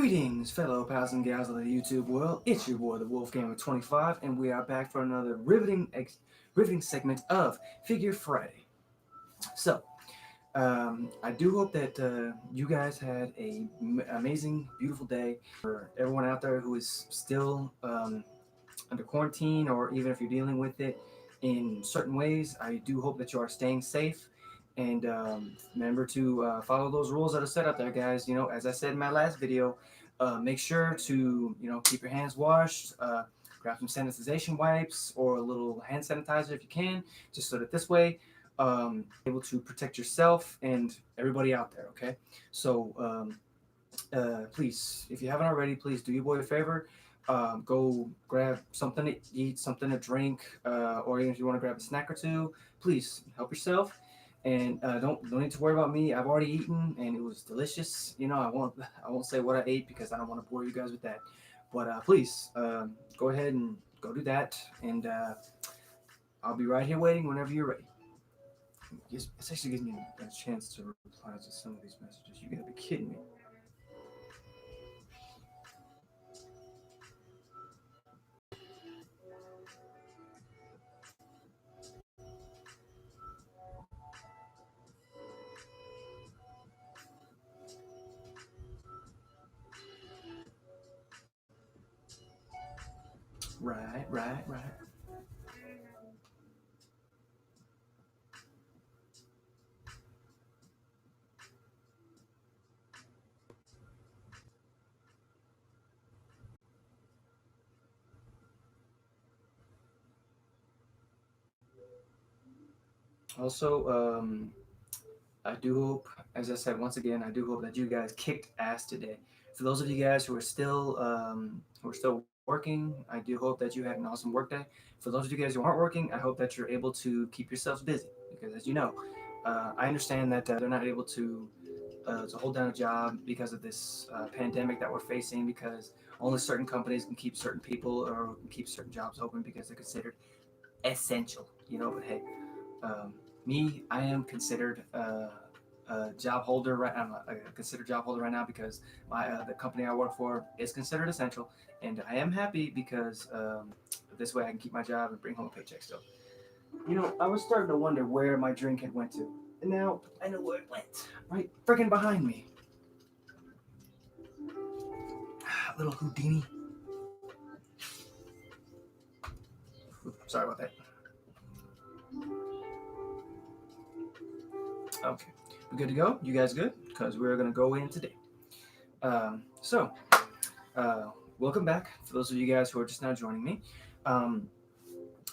Greetings, fellow pals and gals of the YouTube world. It's your boy, the Wolfgamer25, and we are back for another riveting segment of Figure Friday. So, I do hope that you guys had a amazing, beautiful day. For everyone out there who is still under quarantine, or even if you're dealing with it in certain ways, I do hope that you are staying safe. And remember to follow those rules that are set out there, guys. You know, as I said in my last video, make sure to keep your hands washed. Grab some sanitization wipes or a little hand sanitizer if you can, just so that this way able to protect yourself and everybody out there. Okay, so please, if you haven't already, please do your boy a favor. Go grab something to eat, something to drink, or even if you want to grab a snack or two, please help yourself. And don't need to worry about me. I've already eaten, and it was delicious. You know, I won't say what I ate because I don't want to bore you guys with that. But please go ahead and go do that, and I'll be right here waiting whenever you're ready. It actually gives me a chance to reply to some of these messages. You gotta be kidding me. Right. Also, I do hope, as I said once again, I do hope that you guys kicked ass today. For those of you guys who are still working, I do hope that you had an awesome work day. For those of you guys who aren't working, I hope that you're able to keep yourselves busy because, as you know, I understand that they're not able to hold down a job because of this pandemic that we're facing. Because only certain companies can keep certain people or can keep certain jobs open because they're considered essential. You know, but hey, um, me, I am considered a job holder right. I'm a considered job holder right now because the company I work for is considered essential, and I am happy because this way I can keep my job and bring home a paycheck still. You know, I was starting to wonder where my drink had went to, and now I know where it went. Right, freaking behind me, little Houdini. Sorry about that. Okay, we good to go? You guys good? Because we're gonna go in today. So, uh, welcome back for those of you guys who are just now joining me. Um,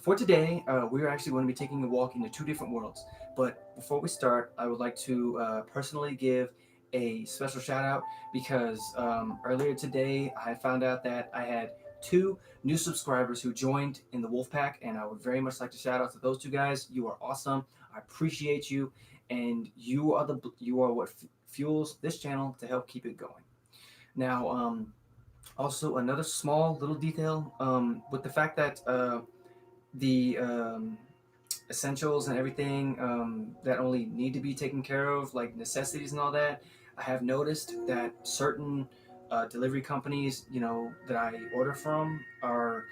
for today, we're actually going to be taking a walk into two different worlds. But before we start, I would like to personally give a special shout out because earlier today I found out that I had two new subscribers who joined in the Wolf Pack, and I would very much like to shout out to those two guys. You are awesome. I appreciate you, and you are what fuels this channel to help keep it going. Now, also another small little detail with the fact that the essentials and everything that only need to be taken care of, like necessities and all that, I have noticed that certain delivery companies, you know, that I order from are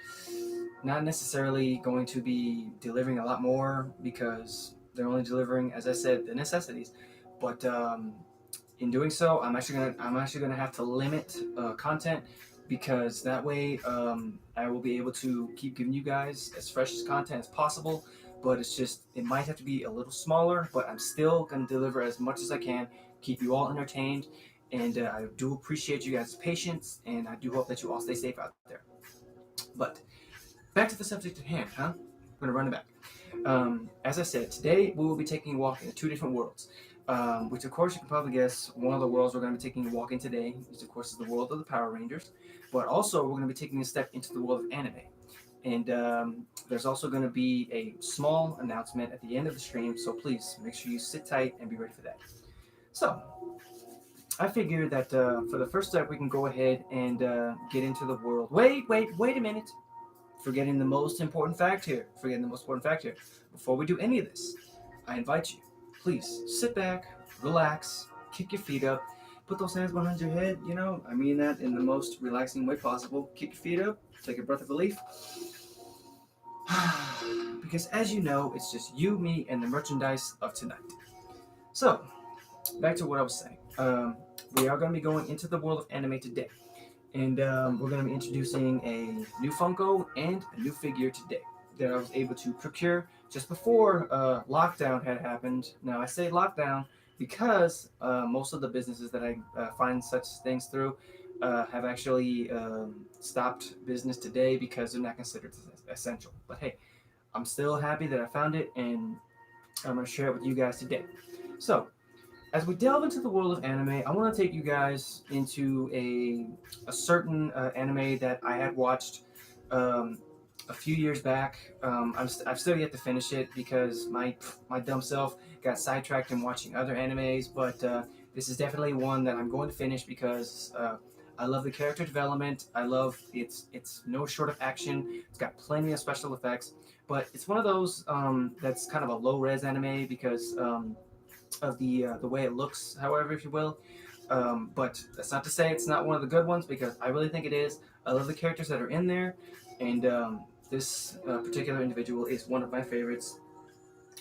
not necessarily going to be delivering a lot more because they're only delivering, as I said, the necessities. But in doing so, I'm actually gonna have to limit content because that way I will be able to keep giving you guys as fresh as content as possible. But it's just it might have to be a little smaller, but I'm still gonna deliver as much as I can, keep you all entertained, and I do appreciate you guys' patience, and I do hope that you all stay safe out there. But back to the subject at hand, huh? I'm gonna run it back. As I said, today we will be taking a walk into two different worlds. Which, of course, you can probably guess one of the worlds we're going to be taking a walk in today, which, of course, is the world of the Power Rangers. But also, we're going to be taking a step into the world of anime. And there's also going to be a small announcement at the end of the stream, so please make sure you sit tight and be ready for that. So, I figure that for the first step, we can go ahead and get into the world. Wait a minute. Forgetting the most important fact here. Before we do any of this, I invite you, please sit back, relax, kick your feet up, put those hands behind your head. I mean that in the most relaxing way possible. Kick your feet up, take a breath of relief. Because as you know, it's just you, me, and the merchandise of tonight. So, back to what I was saying. We are going to be going into the world of anime today. And we're going to be introducing a new Funko and a new figure today that I was able to procure just before lockdown had happened. Now, I say lockdown because most of the businesses that I find such things through have actually stopped business today because they're not considered essential. But hey, I'm still happy that I found it, and I'm going to share it with you guys today. So, as we delve into the world of anime, I want to take you guys into a certain anime that I had watched um, a few years back. I've still yet to finish it because my dumb self got sidetracked in watching other animes. But this is definitely one that I'm going to finish because I love the character development. I love it's no short of action. It's got plenty of special effects, but it's one of those that's kind of a low res anime because. Of the way it looks, however, if you will. But that's not to say it's not one of the good ones because I really think it is. I love the characters that are in there, and this particular individual is one of my favorites,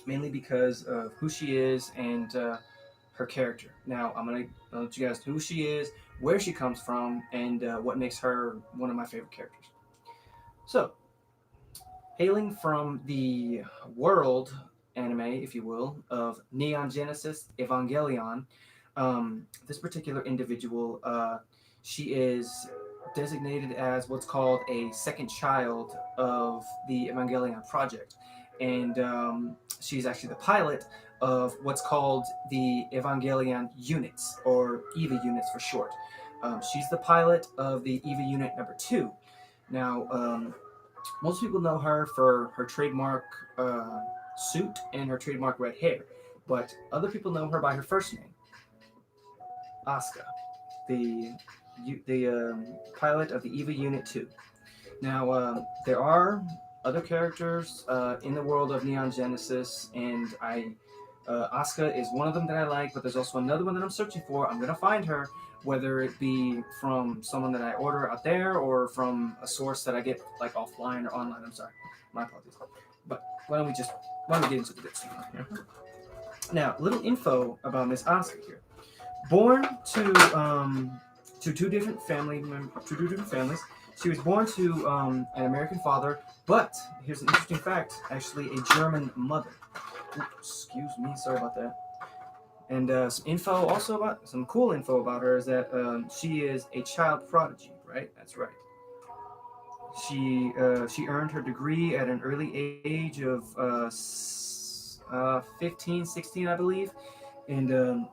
mainly because of who she is and her character. Now, I'm going to let you guys know who she is, where she comes from, and what makes her one of my favorite characters. So, hailing from the world anime, if you will, of Neon Genesis Evangelion, this particular individual, she is designated as what's called a second child of the Evangelion project. And she's actually the pilot of what's called the Evangelion units, or EVA units for short. She's the pilot of the EVA unit number 2. Now, most people know her for her trademark suit and her trademark red hair, but other people know her by her first name, Asuka, the pilot of the EVA Unit 2. Now, there are other characters in the world of Neon Genesis, and Asuka is one of them that I like, but there's also another one that I'm searching for. I'm gonna find her, whether it be from someone that I order out there or from a source that I get like offline or online. I'm sorry, my apologies. But why don't we get into the good stuff here? Now, little info about Miss Asuka here. Born to two different families. She was born to an American father, but here's an interesting fact: actually, a German mother. Excuse me, sorry about that. And some cool info about her is that she is a child prodigy. Right, that's right. She earned her degree at an early age of 15, 16, I believe, and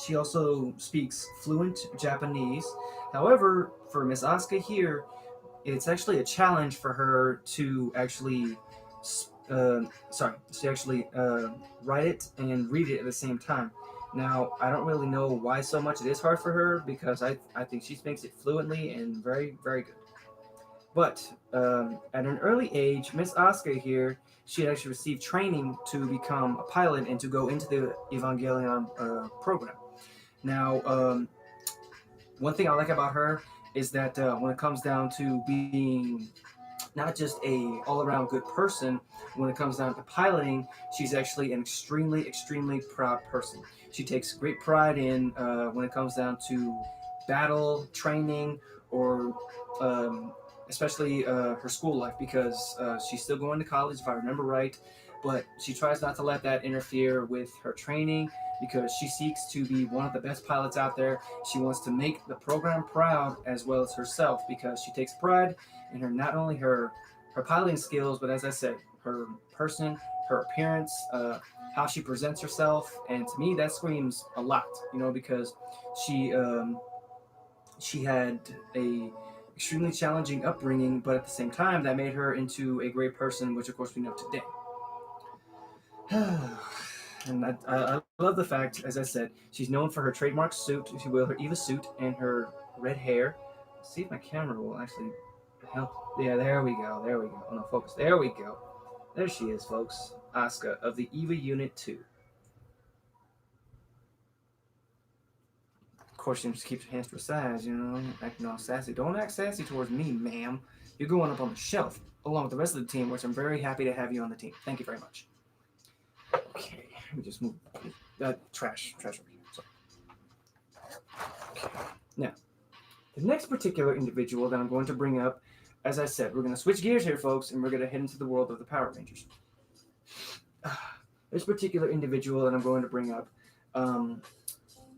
she also speaks fluent Japanese. However, for Miss Asuka here, it's actually a challenge for her to actually, she actually write it and read it at the same time. Now, I don't really know why so much it is hard for her because I think she speaks it fluently and very, very good. But at an early age, Miss Asuka here, she had actually received training to become a pilot and to go into the Evangelion program. Now, one thing I like about her is that when it comes down to being not just a all-around good person, when it comes down to piloting, she's actually an extremely, extremely proud person. She takes great pride in when it comes down to battle training or especially her school life because she's still going to college, if I remember right. But she tries not to let that interfere with her training because she seeks to be one of the best pilots out there. She wants to make the program proud as well as herself because she takes pride in her not only her piloting skills, but as I said, her person, her appearance, how she presents herself, and to me that screams a lot. Because she she had a extremely challenging upbringing, but at the same time that made her into a great person, which of course we know today. And I love the fact, as I said, she's known for her trademark suit, if you will, her Eva suit, and her red hair. Let's see if my camera will actually help. Yeah, there we go. There we go. Oh no, focus. There we go. There she is, folks. Asuka of the Eva Unit 2. course, you just keep your hands to the sides, acting all sassy. Don't act sassy towards me, ma'am. You're going up on the shelf along with the rest of the team, which I'm very happy to have you on the team. Thank you very much. Okay, let me just move trash over here. Sorry. Okay. Now, the next particular individual that I'm going to bring up, as I said, we're going to switch gears here, folks, and we're going to head into the world of the Power Rangers. This particular individual that I'm going to bring up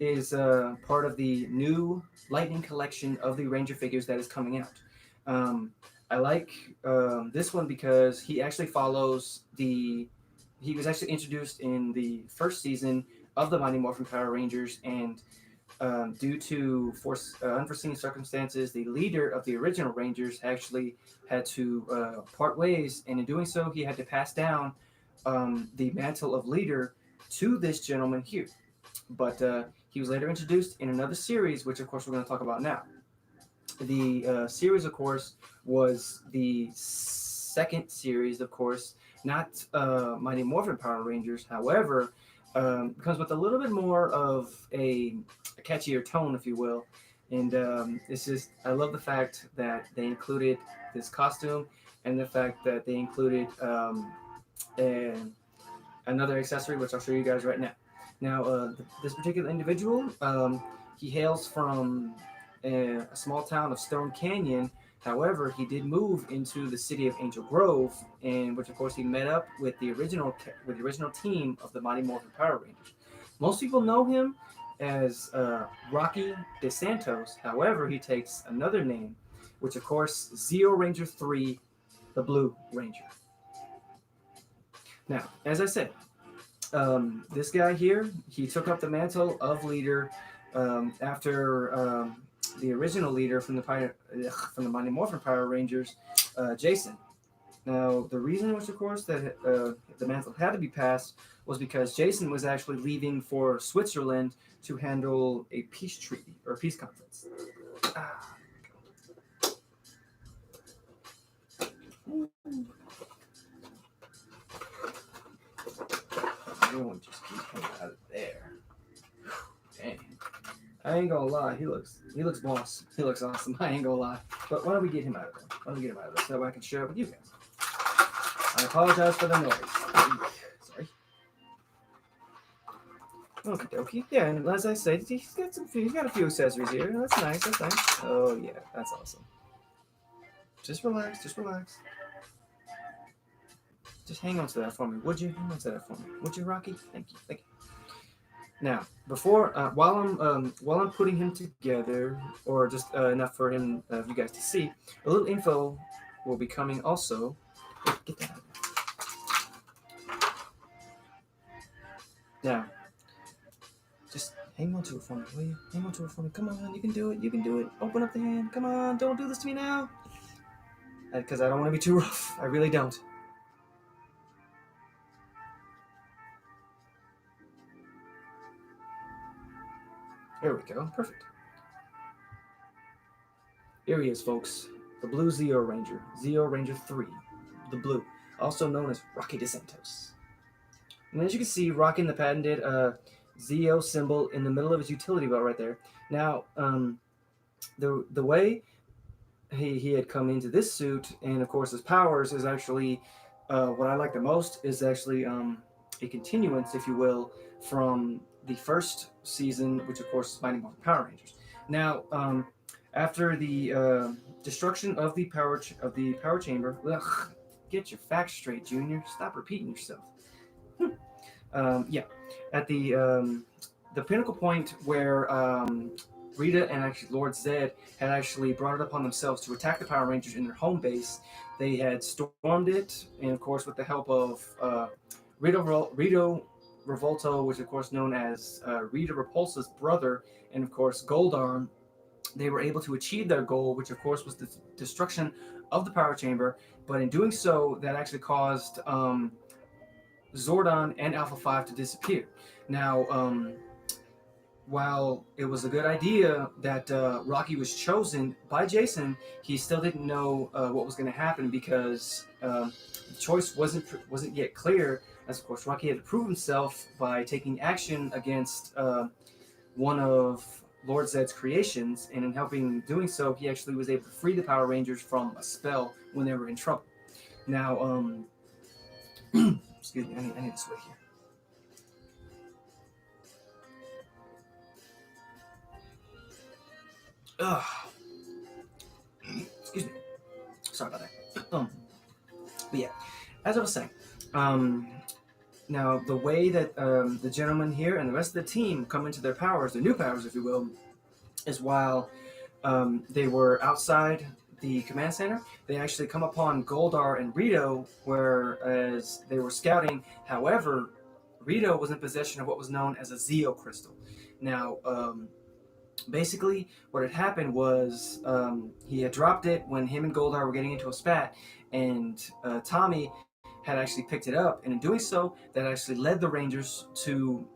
is part of the new Lightning collection of the Ranger figures that is coming out. I like this one because he actually follows the. He was actually introduced in the first season of the Mighty Morphin Power Rangers, and due to unforeseen circumstances, the leader of the original Rangers actually had to part ways, and in doing so, he had to pass down the mantle of leader to this gentleman here. But he was later introduced in another series, which of course we're going to talk about now. The series, of course, was the second series, of course, not Mighty Morphin Power Rangers. However, comes with a little bit more of a catchier tone, if you will. And it's just, I love the fact that they included this costume and the fact that they included another accessory, which I'll show you guys right now. Now, this particular individual, he hails from a small town of Stone Canyon. However, he did move into the city of Angel Grove, in which, of course, he met up with the original team of the Mighty Morphin Power Rangers. Most people know him as Rocky DeSantos. However, he takes another name, which, of course, Zeo Ranger 3, the Blue Ranger. Now, as I said, this guy here, he took up the mantle of leader after the original leader from the Mighty Morphin Power Rangers, Jason. Now, the reason was, of course, that the mantle had to be passed was because Jason was actually leaving for Switzerland to handle a peace treaty or peace conference. Everyone just keep coming out of there. Dang. I ain't gonna lie, he looks boss. He looks awesome. I ain't gonna lie. But why don't we get him out of there? So that I can share it with you guys. I apologize for the noise. Sorry. Okie dokie. Yeah, and as I said, he's got a few accessories here. That's nice. Oh yeah, that's awesome. Just relax. Just hang on to that for me, would you? Would you, Rocky? Thank you. Now, before while I'm putting him together, or just enough for him, you guys to see, a little info will be coming also. Get that out of there. Now, just hang on to it for me, will you? Hang on to it for me. Come on, you can do it. Open up the hand. Come on, don't do this to me now. Because I don't want to be too rough. I really don't. There we go. Perfect. Here he is, folks. The Blue Zeo Ranger. Zeo Ranger 3. The Blue. Also known as Rocky DeSantos. And as you can see, rocking the patented Zeo symbol in the middle of his utility belt right there. Now, the way he had come into this suit, and of course his powers, is actually what I like the most is actually a continuance, if you will, from the first season, which of course is Mighty Morphin Power Rangers. Now, after the destruction of the power chamber, get your facts straight, Junior. Stop repeating yourself. At the pinnacle point where Rita and actually Lord Zed had actually brought it upon themselves to attack the Power Rangers in their home base. They had stormed it, and of course with the help of Rito Revolto, which of course known as Rita Repulsa's brother, and of course Goldarm, they were able to achieve their goal, which of course was the destruction of the power chamber. But in doing so, that actually caused Zordon and Alpha 5 to disappear. Now, while it was a good idea that Rocky was chosen by Jason, he still didn't know what was going to happen because the choice wasn't yet clear. As of course, Rocky had to prove himself by taking action against one of Lord Zed's creations, and in helping doing so, he actually was able to free the Power Rangers from a spell when they were in trouble. Now, excuse me, I need to switch here. Ugh, excuse me. Sorry about that. But yeah, as I was saying, um, now the way that the gentleman here and the rest of the team come into their powers, their new powers, if you will, is while they were outside the command center, they actually come upon Goldar and Rito, whereas they were scouting. However, Rito was in possession of what was known as a Zeo crystal. Now, basically, what had happened was he had dropped it when him and Goldar were getting into a spat, and Tommy had actually picked it up, and in doing so, that actually led the Rangers to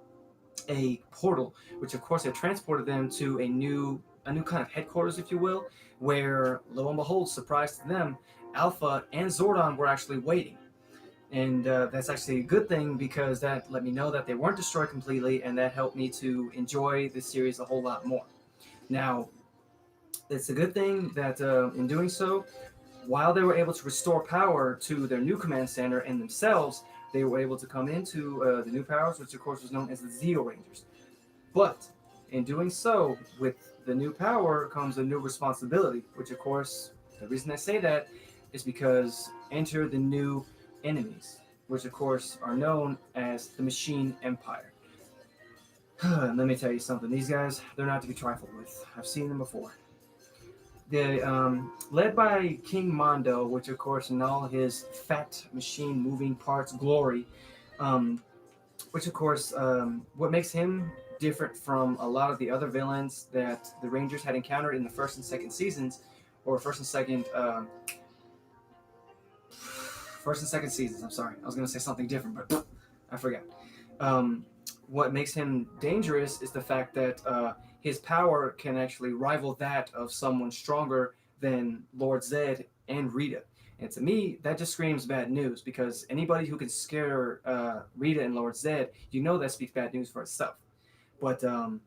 a portal, which of course had transported them to a new kind of headquarters, if you will, where lo and behold, surprise to them, Alpha and Zordon were actually waiting. And that's actually a good thing because that let me know that they weren't destroyed completely, and that helped me to enjoy this series a whole lot more. Now, it's a good thing that in doing so, while they were able to restore power to their new command center and themselves, they were able to come into the new powers, which of course was known as the Zeo Rangers. But in doing so, with the new power comes a new responsibility, which of course, the reason I say that is because enter the new enemies, which of course are known as the Machine Empire. Let me tell you something, these guys, they're not to be trifled with. I've seen them before. They, led by King Mondo, which of course in all his fat machine moving parts glory, um, which of course, what makes him different from a lot of the other villains that the Rangers had encountered in the first and second seasons, or first and second seasons. I'm sorry, I was gonna say something different, but I forgot. Um, what makes him dangerous is the fact that his power can actually rival that of someone stronger than Lord Zed and Rita. And to me, that just screams bad news because anybody who can scare Rita and Lord Zed, you know that speaks bad news for itself. But the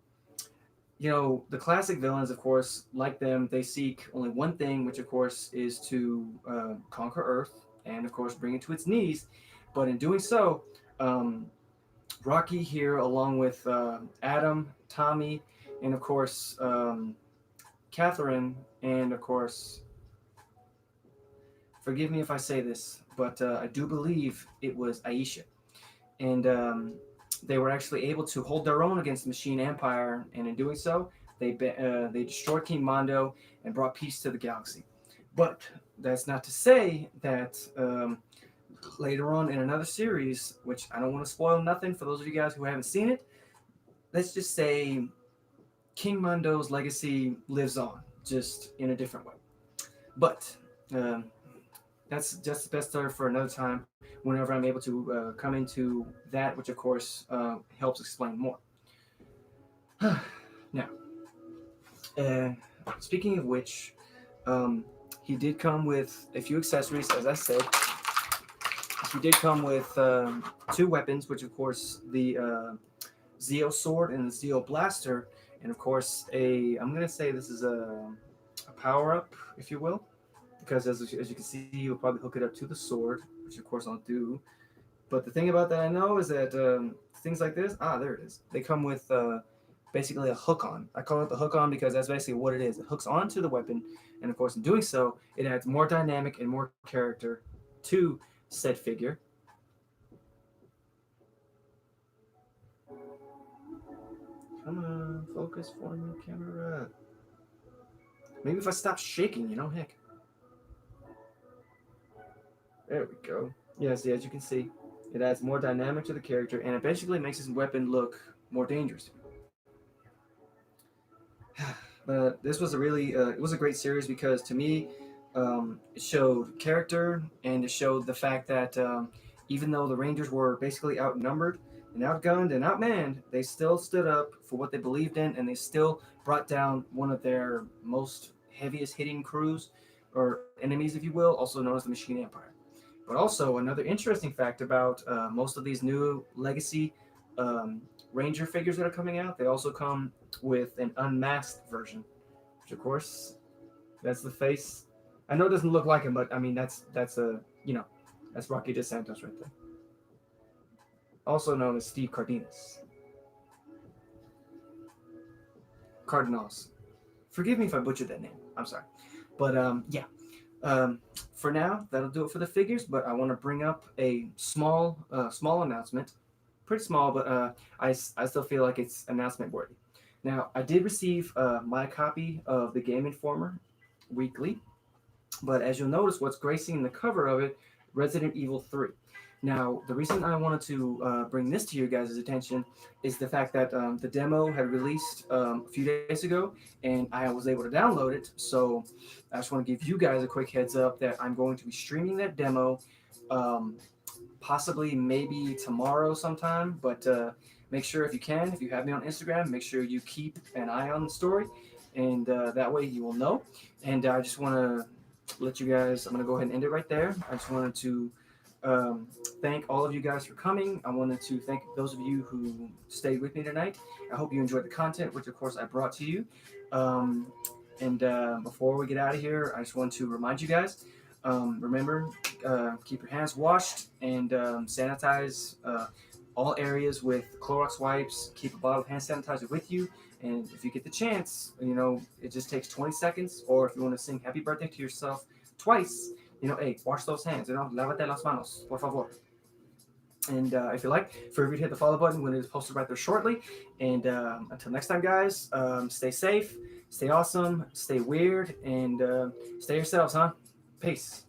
classic villains, of course, like them, they seek only one thing, which of course is to conquer Earth and, of course, bring it to its knees. But in doing so, um, Rocky here, along with Adam, Tommy, and of course Catherine, and of course, forgive me if I say this, but I do believe it was Aisha, and they were actually able to hold their own against the Machine Empire, and in doing so, they destroyed King Mondo and brought peace to the galaxy. But that's not to say that later on in another series, which I don't want to spoil nothing for those of you guys who haven't seen it, let's just say King Mondo's legacy lives on, just in a different way. But um, that's just the best story for another time whenever I'm able to come into that, which of course helps explain more. Now, uh, speaking of which, um, he did come with a few accessories, as I said. He did come with two weapons, which of course the Zeo sword and the Zeo blaster, and of course I'm gonna say this is a power up, if you will, because as you can see, you'll probably hook it up to the sword, which of course I'll do. But the thing about that I know is that things like this, there it is. They come with basically a hook on. I call it the hook on because that's basically what it is. It hooks onto the weapon, and of course, in doing so, it adds more dynamic and more character to said figure. Come on, focus for me, camera. Maybe if I stop shaking, heck. There we go. Yes, as you can see, it adds more dynamic to the character, and it basically makes his weapon look more dangerous. But this was it was a great series because to me, it showed character and it showed the fact that even though the Rangers were basically outnumbered and outgunned and outmanned, they still stood up for what they believed in, and they still brought down one of their most heaviest hitting crews or enemies, if you will, also known as the Machine Empire. But also another interesting fact about most of these new legacy um, Ranger figures that are coming out, they also come with an unmasked version, which of course, that's the face. I know it doesn't look like him, but I mean that's a that's Rocky DeSantos right there, also known as Steve Cardenas. Cardinals. Forgive me if I butchered that name. I'm sorry, but yeah. Um, for now, that'll do it for the figures. But I want to bring up a small announcement. Pretty small, but I still feel like it's announcement worthy. Now, I did receive my copy of the Game Informer weekly, but as you'll notice, what's gracing the cover of it, Resident Evil 3. Now, the reason I wanted to bring this to your guys' attention is the fact that the demo had released a few days ago, and I was able to download it. So I just want to give you guys a quick heads up that I'm going to be streaming that demo, um, possibly maybe tomorrow sometime. But make sure if you can, if you have me on Instagram, make sure you keep an eye on the story, and that way you will know. And I just want to let you guys. I'm gonna go ahead and end it right there. I just wanted to um, thank all of you guys for coming. I wanted to thank those of you who stayed with me tonight. I hope you enjoyed the content, which of course I brought to you. Um, and before we get out of here, I just want to remind you guys. Remember, keep your hands washed and sanitize all areas with Clorox wipes. Keep a bottle of hand sanitizer with you. And if you get the chance, it just takes 20 seconds. Or if you want to sing happy birthday to yourself twice, hey, wash those hands. Lávate las manos, por favor. And if you like, feel free to hit the follow button when it is posted right there shortly. And until next time, guys, stay safe, stay awesome, stay weird, and stay yourselves, huh? Peace.